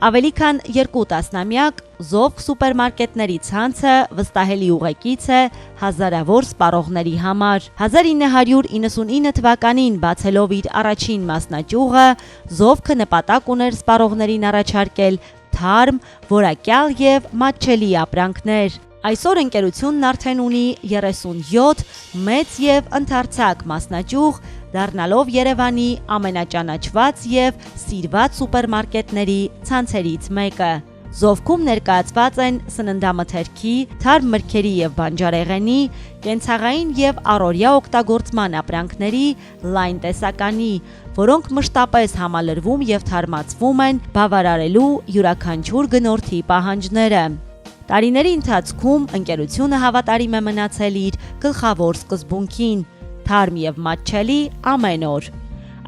Ավելի քան 2 տասնամյակ Զովք սուպերմարկետների ցանցը վստահելի ուղեկից է հազարավոր սպառողների համար։ 1999 թվականին բացելով իր առաջին մասնաճյուղը, Զովքը նպատակ ուներ սպառողներին առաջարկել թարմ, որակյալ եւ մատչելի ապրանքներ։ Այսօր ընկերությունն արդեն ունի 37 մեծ եւ ընդարձակ մասնաճյուղ, դառնալով Երևանի ամենաճանաչված եւ սիրված սուպերմարկետների ցանցերից մեկը։ Զովքում ներկայացված են սննդամթերքի, թարմ մրգերի եւ բանջարեղենի, կենցաղային եւ առօրյա օգտագործման ապրանքների լայն տեսականի, որոնք մշտապես համալրվում եւ թարմացվում են բավարարելու յուրաքանչյուր գնորդի պահանջները։ Տարիների ընթացքում ընկերությունը հավատարիմ է մնացել իր գլխավոր սկզբունքին՝ թարմ եւ մատչելի ամեն օր։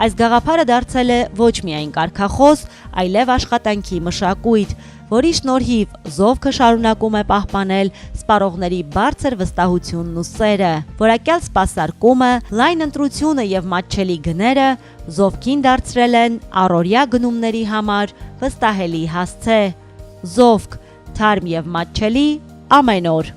Այս գաղափարը դարձել է ոչ միայն կարգախոս, այլև աշխատանքի մշակույթ, որի շնորհիվ Զովքը շարունակում է պահպանել սպառողների բարձր վստահությունն ու սերը։ Որակյալ սպասարկումը, լայն ընտրությունը եւ մատչելի գները Զովքին դարձրել են առօրյա գնումների համար վստահելի հասցե։ Զովք, թարմ եւ մատչելի ամեն օր։